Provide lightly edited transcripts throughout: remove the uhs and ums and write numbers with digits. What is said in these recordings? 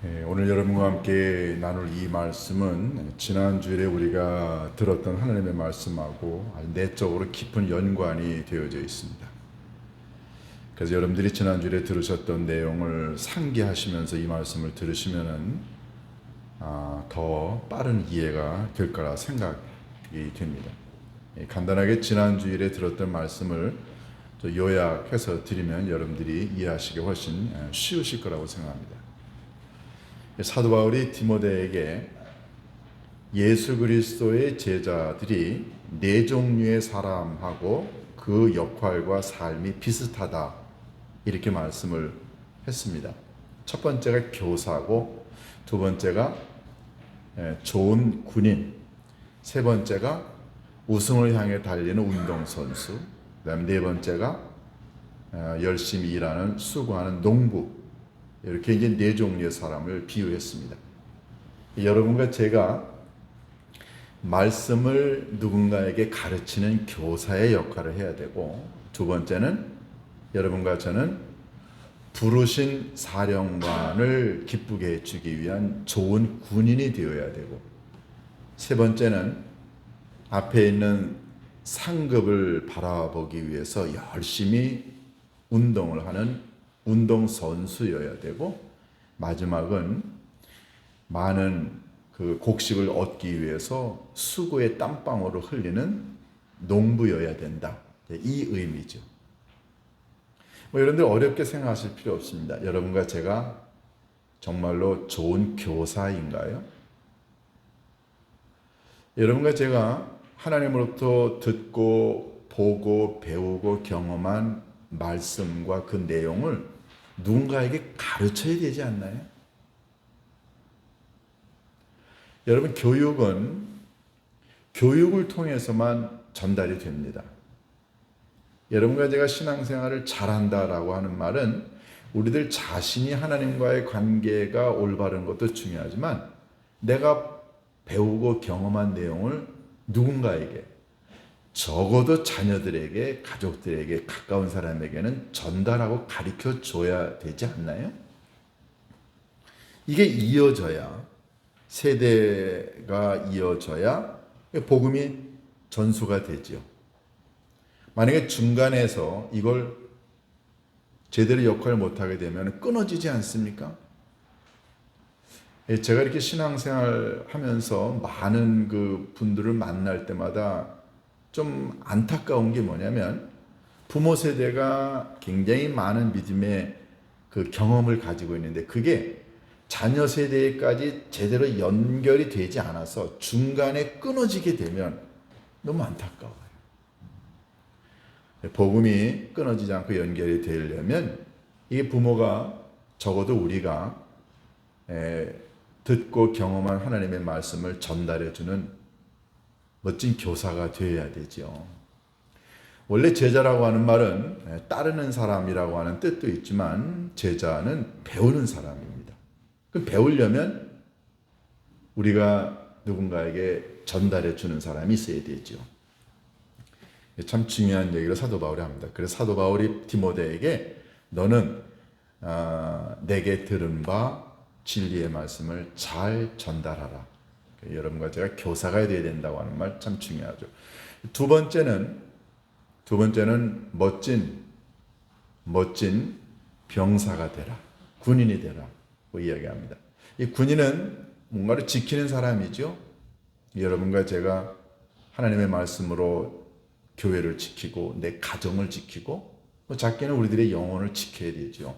오늘 여러분과 함께 나눌 이 말씀은 지난 주일에 우리가 들었던 하나님의 말씀하고 아주 내적으로 깊은 연관이 되어져 있습니다. 그래서 여러분들이 지난 주일에 들으셨던 내용을 상기하시면서 이 말씀을 들으시면은 더 빠른 이해가 될 거라 생각이 됩니다. 간단하게 지난 주일에 들었던 말씀을 요약해서 드리면 여러분들이 이해하시기 훨씬 쉬우실 거라고 생각합니다. 사도 바울이 디모데에게 예수 그리스도의 제자들이 네 종류의 사람하고 그 역할과 삶이 비슷하다 이렇게 말씀을 했습니다. 첫 번째가 교사고, 두 번째가 좋은 군인, 세 번째가 우승을 향해 달리는 운동선수, 그다음 네 번째가 열심히 일하는 수고하는 농부, 이렇게 이제 네 종류의 사람을 비유했습니다. 여러분과 제가 말씀을 누군가에게 가르치는 교사의 역할을 해야 되고, 두 번째는 여러분과 저는 부르신 사령관을 기쁘게 해주기 위한 좋은 군인이 되어야 되고, 세 번째는 앞에 있는 상급을 바라보기 위해서 열심히 운동을 하는 운동선수여야 되고, 마지막은 많은 그 곡식을 얻기 위해서 수고의 땀방울을 흘리는 농부여야 된다. 이 의미죠. 여러분들 어렵게 생각하실 필요 없습니다. 여러분과 제가 정말로 좋은 교사인가요? 여러분과 제가 하나님으로부터 듣고 보고 배우고 경험한 말씀과 그 내용을 누군가에게 가르쳐야 되지 않나요? 여러분, 교육은 교육을 통해서만 전달이 됩니다. 여러분과 제가 신앙생활을 잘한다라고 하는 말은 우리들 자신이 하나님과의 관계가 올바른 것도 중요하지만 내가 배우고 경험한 내용을 누군가에게, 적어도 자녀들에게, 가족들에게, 가까운 사람에게는 전달하고 가르쳐 줘야 되지 않나요? 이게 이어져야, 세대가 이어져야 복음이 전수가 되지요. 만약에 중간에서 이걸 제대로 역할을 못하게 되면 끊어지지 않습니까? 제가 이렇게 신앙생활 하면서 많은 그 분들을 만날 때마다 좀 안타까운 게 뭐냐면, 부모 세대가 굉장히 많은 믿음의 그 경험을 가지고 있는데 그게 자녀 세대까지 제대로 연결이 되지 않아서 중간에 끊어지게 되면 너무 안타까워요. 복음이 끊어지지 않고 연결이 되려면 이게 부모가, 적어도 우리가 듣고 경험한 하나님의 말씀을 전달해주는 멋진 교사가 되어야 되죠. 원래 제자라고 하는 말은 따르는 사람이라고 하는 뜻도 있지만 제자는 배우는 사람입니다. 그럼 배우려면 우리가 누군가에게 전달해 주는 사람이 있어야 되죠. 참 중요한 얘기를 사도 바울이 합니다. 그래서 사도 바울이 디모데에게 너는 내게 들은 바 진리의 말씀을 잘 전달하라. 여러분과 제가 교사가 되어야 된다고 하는 말 참 중요하죠. 두 번째는 멋진 병사가 되라. 군인이 되라. 고 이야기합니다. 이 군인은 뭔가를 지키는 사람이죠. 여러분과 제가 하나님의 말씀으로 교회를 지키고 내 가정을 지키고 작게는 우리들의 영혼을 지켜야 되죠.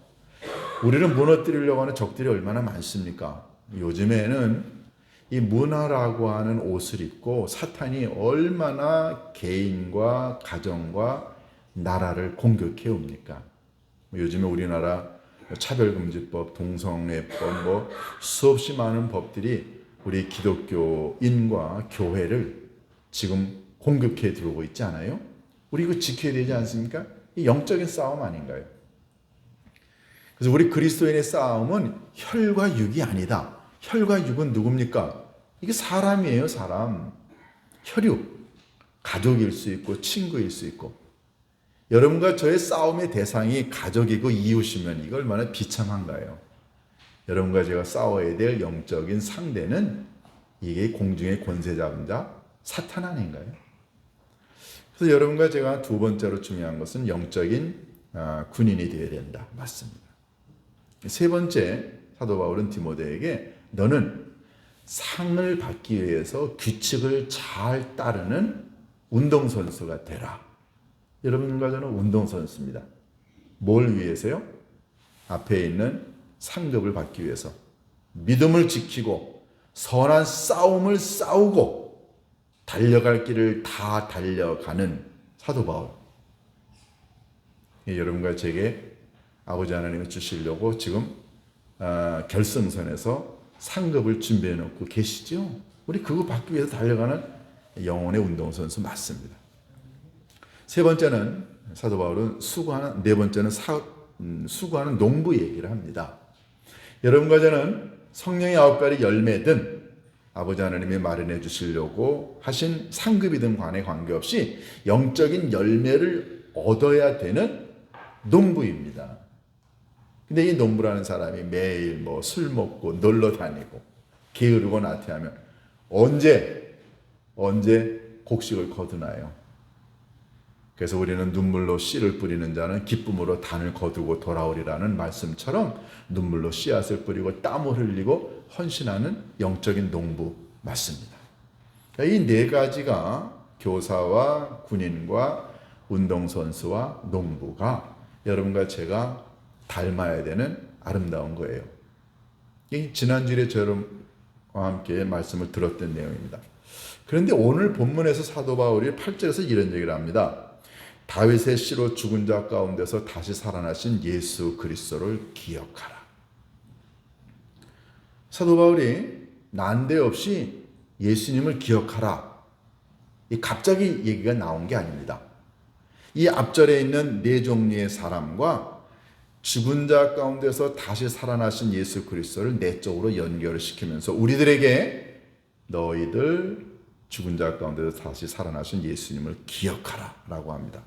우리를 무너뜨리려고 하는 적들이 얼마나 많습니까? 요즘에는 이 문화라고 하는 옷을 입고 사탄이 얼마나 개인과 가정과 나라를 공격해 옵니까? 요즘에 우리나라 차별금지법, 동성애법, 수없이 많은 법들이 우리 기독교인과 교회를 지금 공격해 들어오고 있지 않아요? 우리 이거 지켜야 되지 않습니까? 이 영적인 싸움 아닌가요? 그래서 우리 그리스도인의 싸움은 혈과 육이 아니다. 혈과 육은 누굽니까? 이게 사람이에요, 사람. 혈육, 가족일 수 있고 친구일 수 있고. 여러분과 저의 싸움의 대상이 가족이고 이웃이면 이거 얼마나 비참한가요? 여러분과 제가 싸워야 될 영적인 상대는 이게 공중의 권세 잡은 자 사탄 아닌가요? 그래서 여러분과 제가 두 번째로 중요한 것은 영적인 군인이 되어야 된다. 맞습니다. 세 번째, 사도 바울은 디모데에게 너는 상을 받기 위해서 규칙을 잘 따르는 운동선수가 되라. 여러분과 저는 운동선수입니다. 뭘 위해서요? 앞에 있는 상급을 받기 위해서 믿음을 지키고 선한 싸움을 싸우고 달려갈 길을 다 달려가는 사도 바울. 여러분과 제게 아버지 하나님이 주시려고 지금 결승선에서 상급을 준비해 놓고 계시죠? 우리 그거 받기 위해서 달려가는 영혼의 운동선수 맞습니다. 세 번째는 사도 바울은 수고하는, 네 번째는 수고하는 농부 얘기를 합니다. 여러분과 저는 성령의 9가지 열매든 아버지 하나님이 마련해 주시려고 하신 상급이든 간에 관계없이 영적인 열매를 얻어야 되는 농부입니다. 근데 이 농부라는 사람이 매일 술 먹고 놀러 다니고 게으르고 나태하면 언제 곡식을 거두나요? 그래서 우리는 눈물로 씨를 뿌리는 자는 기쁨으로 단을 거두고 돌아오리라는 말씀처럼 눈물로 씨앗을 뿌리고 땀을 흘리고 헌신하는 영적인 농부 맞습니다. 이 네 가지가 교사와 군인과 운동선수와 농부가 여러분과 제가 닮아야 되는 아름다운 거예요. 지난주에 저와 함께 말씀을 들었던 내용입니다. 그런데 오늘 본문에서 사도 바울이 8절에서 이런 얘기를 합니다. 다윗의 씨로 죽은 자 가운데서 다시 살아나신 예수 그리스도를 기억하라. 사도 바울이 난데없이 예수님을 기억하라. 갑자기 얘기가 나온 게 아닙니다. 이 앞절에 있는 네 종류의 사람과 죽은 자 가운데서 다시 살아나신 예수 그리스도를 내적으로 연결을 시키면서 우리들에게 너희들 죽은 자 가운데서 다시 살아나신 예수님을 기억하라 라고 합니다.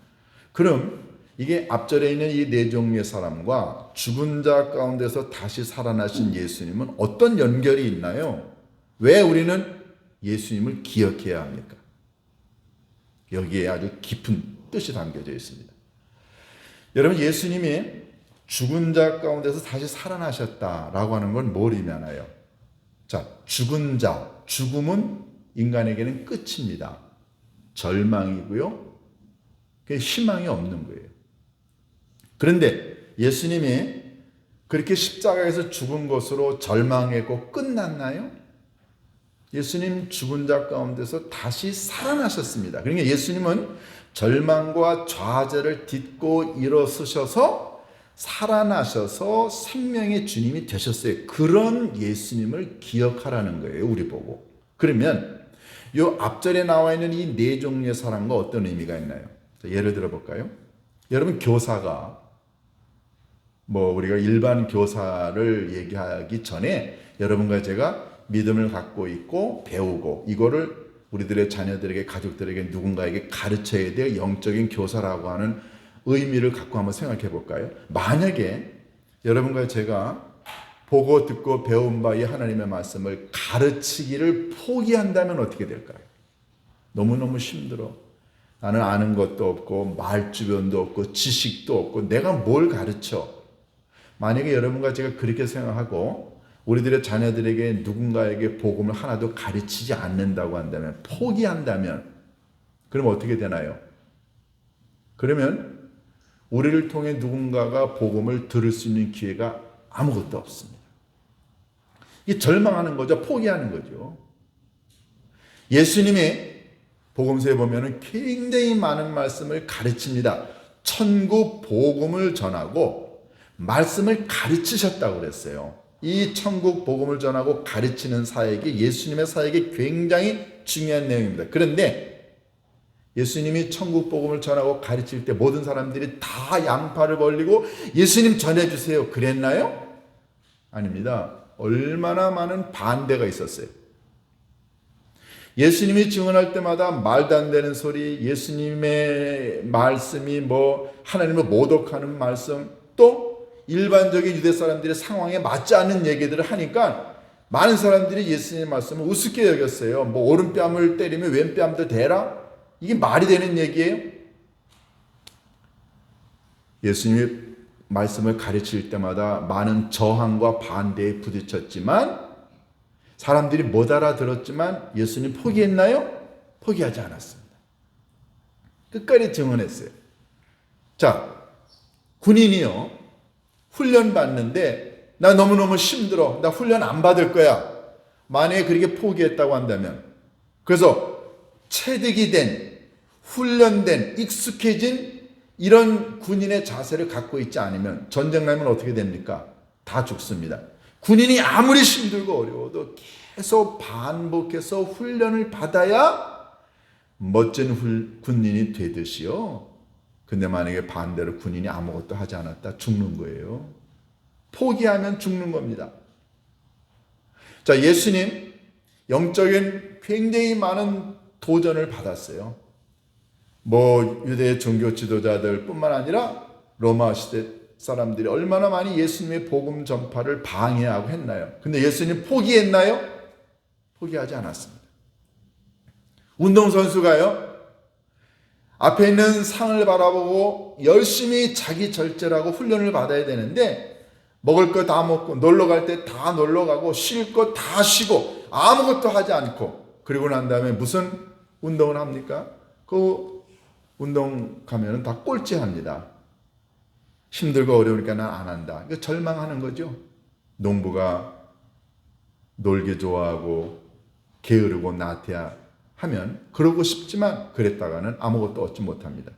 그럼 이게 앞절에 있는 이 네 종류의 사람과 죽은 자 가운데서 다시 살아나신 예수님은 어떤 연결이 있나요? 왜 우리는 예수님을 기억해야 합니까? 여기에 아주 깊은 뜻이 담겨져 있습니다. 여러분, 예수님이 죽은 자 가운데서 다시 살아나셨다라고 하는 건 뭘 의미하나요? 자, 죽은 자, 죽음은 인간에게는 끝입니다. 절망이고요. 희망이 없는 거예요. 그런데 예수님이 그렇게 십자가에서 죽은 것으로 절망했고 끝났나요? 예수님 죽은 자 가운데서 다시 살아나셨습니다. 그러니까 예수님은 절망과 좌절을 딛고 일어서셔서 살아나셔서 생명의 주님이 되셨어요. 그런 예수님을 기억하라는 거예요. 우리 보고. 그러면 이 앞절에 나와 있는 이 네 종류의 사람과 어떤 의미가 있나요? 예를 들어 볼까요? 여러분, 교사가 우리가 일반 교사를 얘기하기 전에 여러분과 제가 믿음을 갖고 있고 배우고 이거를 우리들의 자녀들에게 가족들에게 누군가에게 가르쳐야 될 영적인 교사라고 하는 의미를 갖고 한번 생각해 볼까요? 만약에 여러분과 제가 보고 듣고 배운 바 이 하나님의 말씀을 가르치기를 포기한다면 어떻게 될까요? 너무너무 힘들어. 나는 아는 것도 없고 말주변도 없고 지식도 없고 내가 뭘 가르쳐? 만약에 여러분과 제가 그렇게 생각하고 우리들의 자녀들에게 누군가에게 복음을 하나도 가르치지 않는다고 한다면, 포기한다면, 그럼 어떻게 되나요? 그러면 우리를 통해 누군가가 복음을 들을 수 있는 기회가 아무것도 없습니다. 이게 절망하는 거죠. 포기하는 거죠. 예수님이 복음서에 보면 굉장히 많은 말씀을 가르칩니다. 천국 복음을 전하고 말씀을 가르치셨다고 그랬어요. 이 천국 복음을 전하고 가르치는 사역이 예수님의 사역이 굉장히 중요한 내용입니다. 그런데 예수님이 천국 복음을 전하고 가르칠 때 모든 사람들이 다 양팔을 벌리고 예수님 전해주세요 그랬나요? 아닙니다. 얼마나 많은 반대가 있었어요. 예수님이 증언할 때마다 말도 안 되는 소리, 예수님의 말씀이 하나님을 모독하는 말씀, 또 일반적인 유대 사람들의 상황에 맞지 않는 얘기들을 하니까 많은 사람들이 예수님의 말씀을 우습게 여겼어요. 뭐 오른뺨을 때리면 왼뺨도 대라? 이게 말이 되는 얘기예요? 예수님이 말씀을 가르칠 때마다 많은 저항과 반대에 부딪혔지만 사람들이 못 알아들었지만 예수님 포기했나요? 포기하지 않았습니다. 끝까지 증언했어요. 자, 군인이요. 훈련 받는데 나 너무너무 힘들어. 나 훈련 안 받을 거야. 만약에 그렇게 포기했다고 한다면, 그래서 체득이 된, 훈련된, 익숙해진 이런 군인의 자세를 갖고 있지 않으면 전쟁 나면 어떻게 됩니까? 다 죽습니다. 군인이 아무리 힘들고 어려워도 계속 반복해서 훈련을 받아야 멋진 군인이 되듯이요. 근데 만약에 반대로 군인이 아무것도 하지 않았다 죽는 거예요. 포기하면 죽는 겁니다. 자, 예수님 영적인 굉장히 많은 도전을 받았어요. 뭐 유대 종교 지도자들 뿐만 아니라 로마 시대 사람들이 얼마나 많이 예수님의 복음 전파를 방해하고 했나요? 근데 예수님 포기했나요? 포기하지 않았습니다. 운동선수가요, 앞에 있는 상을 바라보고 열심히 자기 절제라고 훈련을 받아야 되는데 먹을 거 다 먹고 놀러 갈 때 다 놀러 가고 쉴 거 다 쉬고 아무것도 하지 않고 그리고 난 다음에 무슨 운동을 합니까? 그 운동 가면은 다 꼴찌합니다. 힘들고 어려우니까 난 안 한다. 이거 절망하는 거죠. 농부가 놀기 좋아하고 게으르고 나태하면 그러고 싶지만 그랬다가는 아무것도 얻지 못합니다.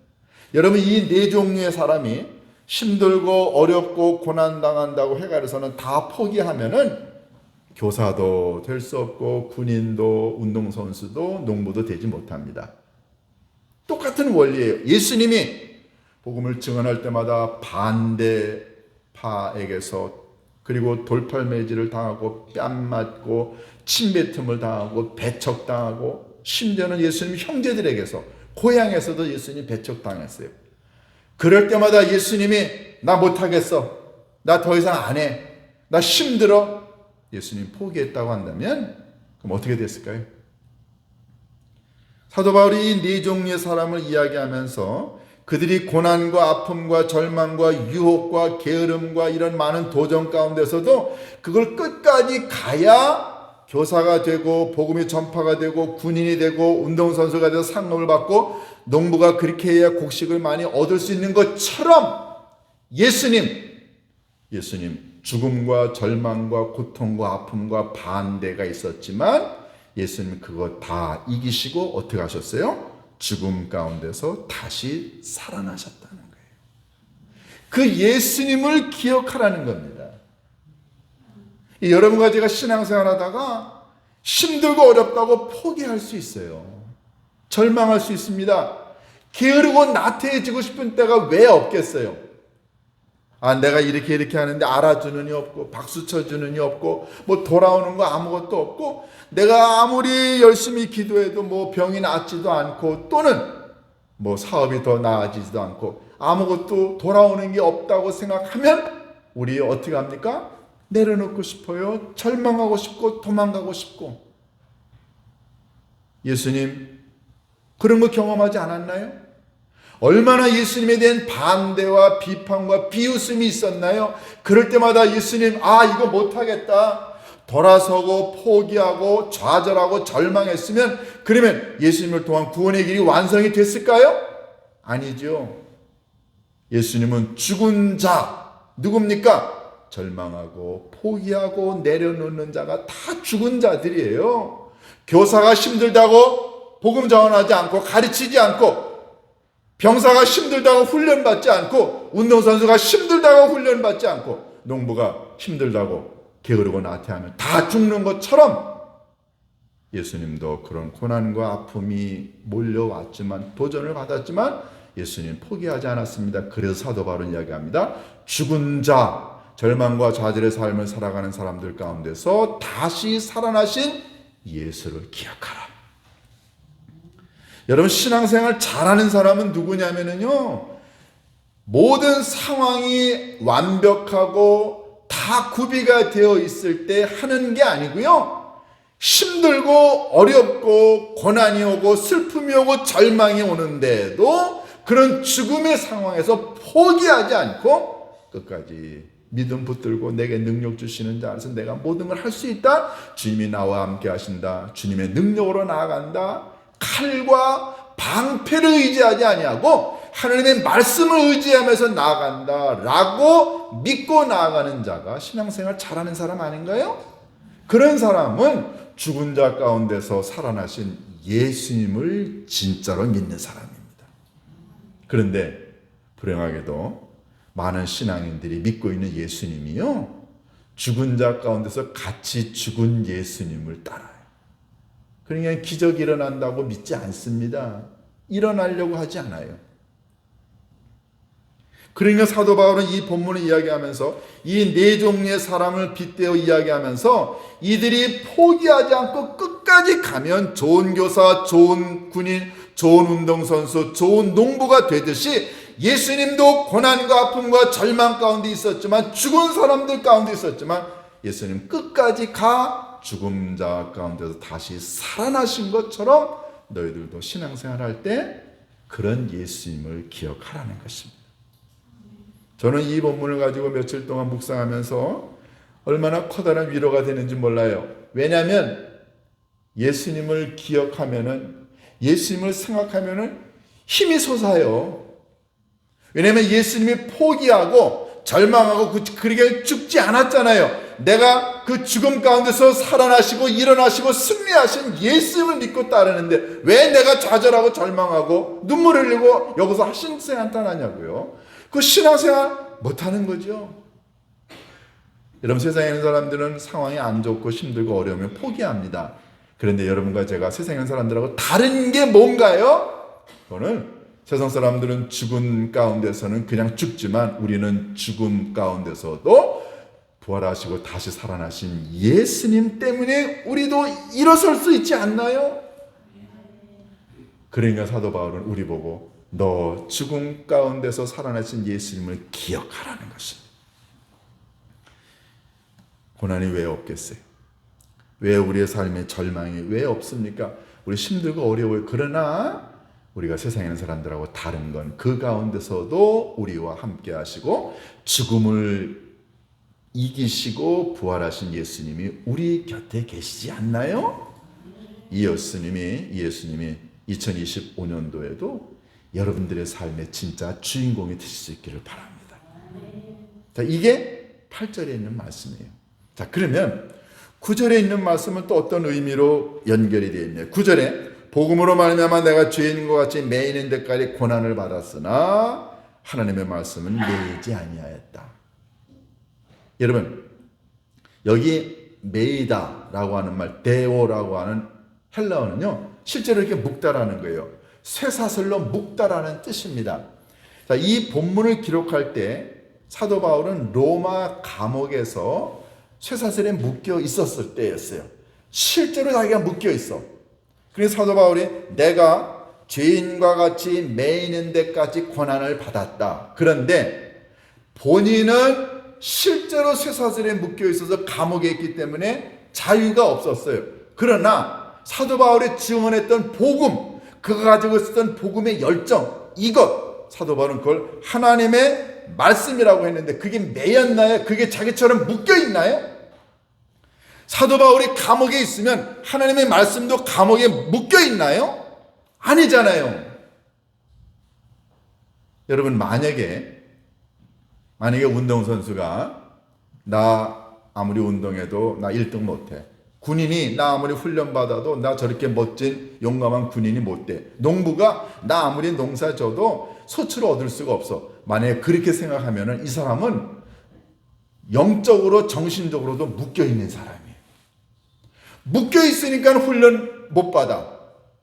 여러분, 이 네 종류의 사람이 힘들고 어렵고 고난당한다고 해가지고서는 다 포기하면은 교사도 될 수 없고 군인도 운동선수도 농부도 되지 못합니다. 똑같은 원리예요. 예수님이 복음을 증언할 때마다 반대파에게서 그리고 돌팔매질을 당하고 뺨 맞고 침뱉음을 당하고 배척당하고 심지어는 예수님 형제들에게서 고향에서도 예수님 배척당했어요. 그럴 때마다 예수님이 나 못하겠어. 나 더 이상 안 해. 나 힘들어. 예수님 포기했다고 한다면 그럼 어떻게 됐을까요? 사도 바울이 이 네 종류의 사람을 이야기하면서 그들이 고난과 아픔과 절망과 유혹과 게으름과 이런 많은 도전 가운데서도 그걸 끝까지 가야 교사가 되고 복음이 전파가 되고 군인이 되고 운동선수가 돼서 상금을 받고 농부가 그렇게 해야 곡식을 많이 얻을 수 있는 것처럼 예수님 죽음과 절망과 고통과 아픔과 반대가 있었지만 예수님 그거 다 이기시고 어떻게 하셨어요? 죽음 가운데서 다시 살아나셨다는 거예요. 그 예수님을 기억하라는 겁니다. 여러분과 제가 신앙생활 하다가 힘들고 어렵다고 포기할 수 있어요. 절망할 수 있습니다. 게으르고 나태해지고 싶은 때가 왜 없겠어요? 내가 이렇게 하는데 알아주는 이 없고 박수 쳐주는 이 없고 뭐 돌아오는 거 아무것도 없고 내가 아무리 열심히 기도해도 뭐 병이 낫지도 않고 또는 뭐 사업이 더 나아지지도 않고 아무것도 돌아오는 게 없다고 생각하면 우리 어떻게 합니까? 내려놓고 싶어요. 절망하고 싶고 도망가고 싶고. 예수님 그런 거 경험하지 않았나요? 얼마나 예수님에 대한 반대와 비판과 비웃음이 있었나요? 그럴 때마다 예수님 이거 못하겠다 돌아서고 포기하고 좌절하고 절망했으면 그러면 예수님을 통한 구원의 길이 완성이 됐을까요? 아니죠. 예수님은 죽은 자 누굽니까? 절망하고 포기하고 내려놓는 자가 다 죽은 자들이에요. 교사가 힘들다고 복음 전하지 않고 가르치지 않고 병사가 힘들다고 훈련받지 않고 운동선수가 힘들다고 훈련받지 않고 농부가 힘들다고 게으르고 나태하면 다 죽는 것처럼 예수님도 그런 고난과 아픔이 몰려왔지만 도전을 받았지만 예수님 포기하지 않았습니다. 그래서 사도 바울은 이야기합니다. 죽은 자 절망과 좌절의 삶을 살아가는 사람들 가운데서 다시 살아나신 예수를 기억하라. 여러분 신앙생활 잘하는 사람은 누구냐면요 모든 상황이 완벽하고 다 구비가 되어 있을 때 하는 게 아니고요. 힘들고 어렵고 고난이 오고 슬픔이 오고 절망이 오는데도 그런 죽음의 상황에서 포기하지 않고 끝까지 믿음 붙들고 내게 능력 주시는 자 안에서 내가 모든 걸 할 수 있다. 주님이 나와 함께 하신다. 주님의 능력으로 나아간다. 칼과 방패를 의지하지 아니하고 하나님의 말씀을 의지하면서 나아간다 라고 믿고 나아가는 자가 신앙생활 잘하는 사람 아닌가요? 그런 사람은 죽은 자 가운데서 살아나신 예수님을 진짜로 믿는 사람입니다. 그런데 불행하게도 많은 신앙인들이 믿고 있는 예수님이요, 죽은 자 가운데서 같이 죽은 예수님을 따라요. 그러니까 기적이 일어난다고 믿지 않습니다. 일어나려고 하지 않아요. 그러니까 사도 바울은 이 본문을 이야기하면서 이 네 종류의 사람을 빗대어 이야기하면서 이들이 포기하지 않고 끝까지 가면 좋은 교사, 좋은 군인, 좋은 운동선수, 좋은 농부가 되듯이 예수님도 고난과 아픔과 절망 가운데 있었지만, 죽은 사람들 가운데 있었지만 예수님 끝까지 가 죽은 자 가운데서 다시 살아나신 것처럼 너희들도 신앙생활할 때 그런 예수님을 기억하라는 것입니다. 저는 이 본문을 가지고 며칠 동안 묵상하면서 얼마나 커다란 위로가 되는지 몰라요. 왜냐하면 예수님을 기억하면은, 예수님을 생각하면은 힘이 솟아요. 왜냐하면 예수님이 포기하고 절망하고 그렇게 죽지 않았잖아요. 내가 그 죽음 가운데서 살아나시고 일어나시고 승리하신 예수님을 믿고 따르는데 왜 내가 좌절하고 절망하고 눈물 흘리고 여기서 신앙생활 하냐고요. 그 신앙생활 못하는 거죠. 여러분, 세상에 있는 사람들은 상황이 안 좋고 힘들고 어려우면 포기합니다. 그런데 여러분과 제가 세상에 있는 사람들하고 다른 게 뭔가요? 그거는 세상 사람들은 죽은 가운데서는 그냥 죽지만 우리는 죽음 가운데서도 부활하시고 다시 살아나신 예수님 때문에 우리도 일어설 수 있지 않나요? 그러니까 사도 바울은 우리 보고 너 죽음 가운데서 살아나신 예수님을 기억하라는 것입니다. 고난이 왜 없겠어요? 왜 우리의 삶에 절망이 왜 없습니까? 우리 힘들고 어려워요. 그러나 우리가 세상에 있는 사람들하고 다른 건 그 가운데서도 우리와 함께 하시고 죽음을 이기시고 부활하신 예수님이 우리 곁에 계시지 않나요? 이 예수님이 2025년도에도 여러분들의 삶의 진짜 주인공이 되실 수 있기를 바랍니다. 자, 이게 8절에 있는 말씀이에요. 자, 그러면 9절에 있는 말씀은 또 어떤 의미로 연결이 되어 있나요? 9절에 복음으로 말미암아 내가 죄인과 같이 매이는 데까지 고난을 받았으나 하나님의 말씀은 매이지 아니하였다. 여러분, 여기 매이다라고 하는 말, 데오라고 하는 헬라어는요, 실제로 이렇게 묶다라는 거예요. 쇠사슬로 묶다라는 뜻입니다. 자, 이 본문을 기록할 때 사도 바울은 로마 감옥에서 쇠사슬에 묶여 있었을 때였어요. 실제로 자기가 묶여 있어. 그래서 사도 바울이 내가 죄인과 같이 매이는 데까지 고난을 받았다. 그런데 본인은 실제로 쇠사슬에 묶여 있어서 감옥에 있기 때문에 자유가 없었어요. 그러나 사도 바울이 증언했던 복음, 그가 가지고 있었던 복음의 열정, 이것, 사도 바울은 그걸 하나님의 말씀이라고 했는데 그게 매였나요? 그게 자기처럼 묶여 있나요? 사도 바울이 감옥에 있으면 하나님의 말씀도 감옥에 묶여 있나요? 아니잖아요. 여러분, 만약에 운동선수가 나 아무리 운동해도 나 1등 못해. 군인이 나 아무리 훈련받아도 나 저렇게 멋진 용감한 군인이 못돼. 농부가 나 아무리 농사 져도 소출을 얻을 수가 없어. 만약에 그렇게 생각하면 이 사람은 영적으로 정신적으로도 묶여있는 사람이에요. 묶여있으니까 훈련 못 받아.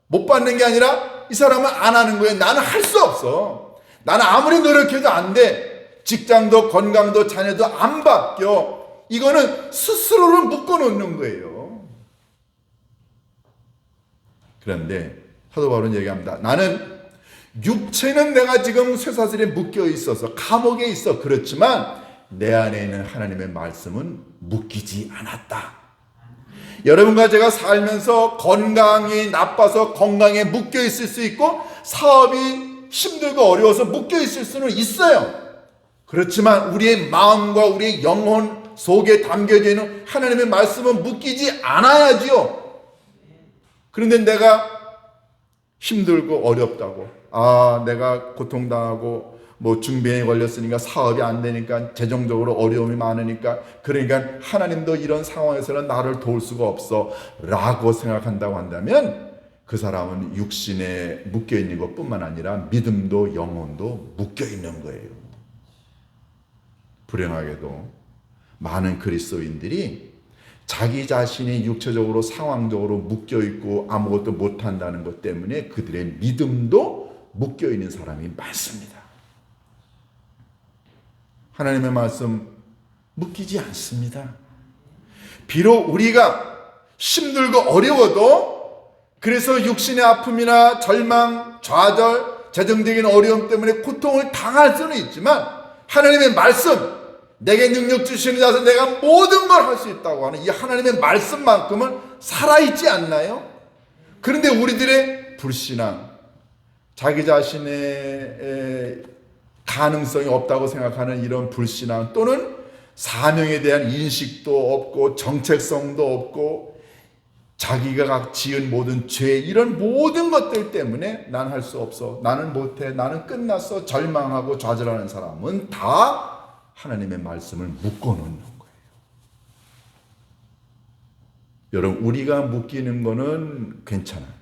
못 받는 게 아니라 이 사람은 안 하는 거예요. 나는 할 수 없어. 나는 아무리 노력해도 안 돼. 직장도 건강도 자녀도 안 바뀌어. 이거는 스스로를 묶어놓는 거예요. 그런데 사도 바울은 얘기합니다. 나는 육체는 내가 지금 쇠사슬에 묶여 있어서 감옥에 있어. 그렇지만 내 안에 있는 하나님의 말씀은 묶이지 않았다. 여러분과 제가 살면서 건강이 나빠서 건강에 묶여 있을 수 있고, 사업이 힘들고 어려워서 묶여 있을 수는 있어요. 그렇지만 우리의 마음과 우리의 영혼 속에 담겨져 있는 하나님의 말씀은 묶이지 않아야지요. 그런데 내가 힘들고 어렵다고, 내가 고통당하고 중병에 걸렸으니까 사업이 안 되니까 재정적으로 어려움이 많으니까, 그러니까 하나님도 이런 상황에서는 나를 도울 수가 없어 라고 생각한다고 한다면, 그 사람은 육신에 묶여 있는 것뿐만 아니라 믿음도 영혼도 묶여 있는 거예요. 불행하게도 많은 그리스도인들이 자기 자신이 육체적으로 상황적으로 묶여 있고 아무것도 못한다는 것 때문에 그들의 믿음도 묶여 있는 사람이 많습니다. 하나님의 말씀 묶이지 않습니다. 비록 우리가 힘들고 어려워도, 그래서 육신의 아픔이나 절망, 좌절, 재정적인 어려움 때문에 고통을 당할 수는 있지만, 하나님의 말씀, 내게 능력 주시는 자서 내가 모든 걸 할 수 있다고 하는 이 하나님의 말씀만큼은 살아있지 않나요? 그런데 우리들의 불신앙, 자기 자신의 가능성이 없다고 생각하는 이런 불신앙, 또는 사명에 대한 인식도 없고 정체성도 없고 자기가 지은 모든 죄, 이런 모든 것들 때문에 난 할 수 없어, 나는 못해, 나는 끝났어, 절망하고 좌절하는 사람은 다 하나님의 말씀을 묶어놓는 거예요. 여러분, 우리가 묶이는 거는 괜찮아요.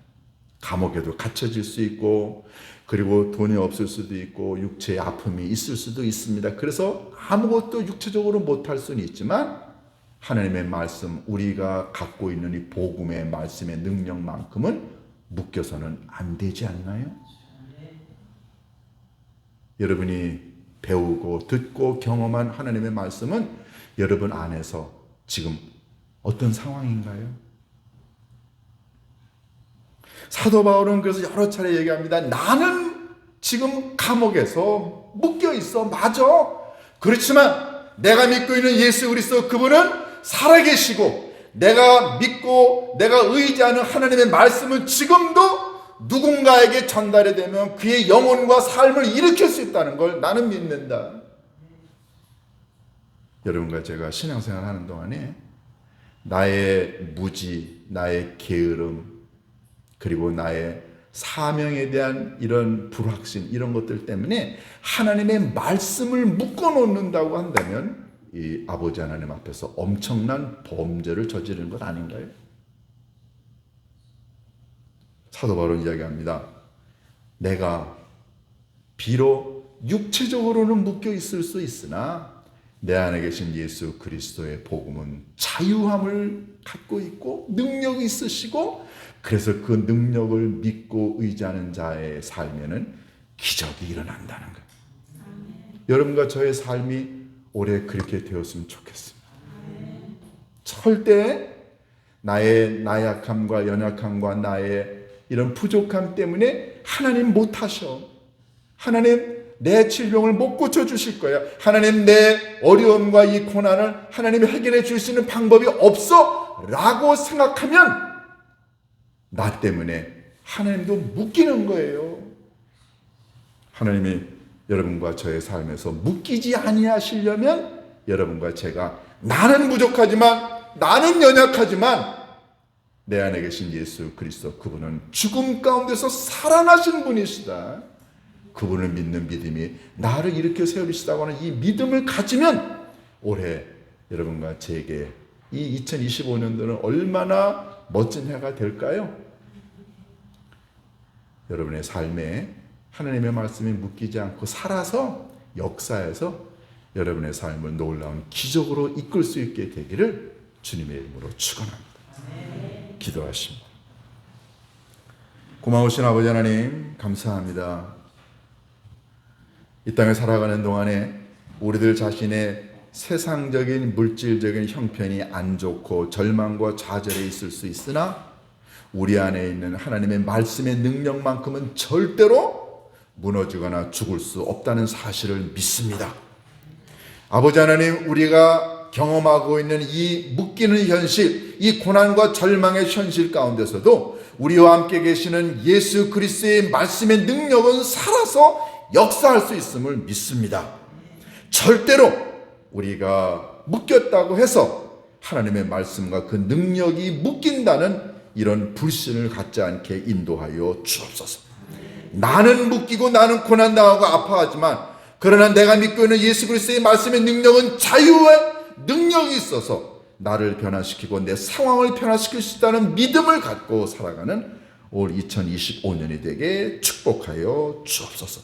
감옥에도 갇혀질 수 있고, 그리고 돈이 없을 수도 있고, 육체의 아픔이 있을 수도 있습니다. 그래서 아무것도 육체적으로 못할 수는 있지만, 하나님의 말씀, 우리가 갖고 있는 이 복음의 말씀의 능력만큼은 묶여서는 안 되지 않나요? 여러분이 배우고 듣고 경험한 하나님의 말씀은 여러분 안에서 지금 어떤 상황인가요? 사도 바울은 그래서 여러 차례 얘기합니다. 나는 지금 감옥에서 묶여 있어. 맞아. 그렇지만 내가 믿고 있는 예수 그리스도, 그분은 살아계시고, 내가 믿고 내가 의지하는 하나님의 말씀은 지금도 누군가에게 전달이 되면 그의 영혼과 삶을 일으킬 수 있다는 걸 나는 믿는다. 여러분과 제가 신앙생활 하는 동안에 나의 무지, 나의 게으름, 그리고 나의 사명에 대한 이런 불확신, 이런 것들 때문에 하나님의 말씀을 묶어놓는다고 한다면 이 아버지 하나님 앞에서 엄청난 범죄를 저지르는 것 아닌가요? 사도 바울은 이야기합니다. 내가 비록 육체적으로는 묶여 있을 수 있으나 내 안에 계신 예수 그리스도의 복음은 자유함을 갖고 있고 능력이 있으시고, 그래서 그 능력을 믿고 의지하는 자의 삶에는 기적이 일어난다는 거예요. 여러분과 저의 삶이 올해 그렇게 되었으면 좋겠습니다. 절대 나의 나약함과 연약함과 나의 이런 부족함 때문에 하나님 못하셔. 하나님 내 질병을 못 고쳐주실 거야. 하나님 내 어려움과 이 고난을 하나님이 해결해 줄 수 있는 방법이 없어 라고 생각하면 나 때문에 하나님도 묶이는 거예요. 하나님이 여러분과 저의 삶에서 묶이지 아니하시려면 여러분과 제가 나는 부족하지만, 나는 연약하지만 내 안에 계신 예수 그리스도, 그분은 죽음 가운데서 살아나신 분이시다. 그분을 믿는 믿음이 나를 일으켜 세우시다고 하는 이 믿음을 가지면 올해 여러분과 제게 이 2025년도는 얼마나 멋진 해가 될까요? 여러분의 삶에 하나님의 말씀이 묶이지 않고 살아서 역사에서 여러분의 삶을 놀라운 기적으로 이끌 수 있게 되기를 주님의 이름으로 축원합니다. 기도하십니다. 고마우신 아버지 하나님, 감사합니다. 이 땅에 살아가는 동안에 우리들 자신의 세상적인 물질적인 형편이 안 좋고 절망과 좌절에 있을 수 있으나 우리 안에 있는 하나님의 말씀의 능력만큼은 절대로 무너지거나 죽을 수 없다는 사실을 믿습니다. 아버지 하나님, 우리가 경험하고 있는 이 묶이는 현실, 이 고난과 절망의 현실 가운데서도 우리와 함께 계시는 예수 그리스도의 말씀의 능력은 살아서 역사할 수 있음을 믿습니다. 절대로 우리가 묶였다고 해서 하나님의 말씀과 그 능력이 묶인다는 이런 불신을 갖지 않게 인도하여 주옵소서. 나는 묶이고 나는 고난당하고 아파하지만, 그러나 내가 믿고 있는 예수 그리스도의 말씀의 능력은 자유의 능력이 있어서 나를 변화시키고 내 상황을 변화시킬 수 있다는 믿음을 갖고 살아가는 올 2025년이 되게 축복하여 주옵소서.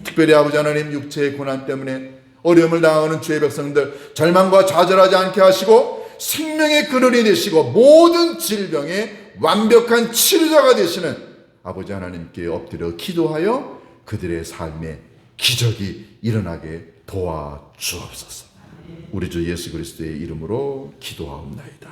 특별히 아버지 하나님, 육체의 고난 때문에 어려움을 당하는 주의 백성들 절망과 좌절하지 않게 하시고 생명의 근원이 되시고 모든 질병의 완벽한 치료자가 되시는 아버지 하나님께 엎드려 기도하여 그들의 삶에 기적이 일어나게 도와주옵소서. 우리 주 예수 그리스도의 이름으로 기도하옵나이다.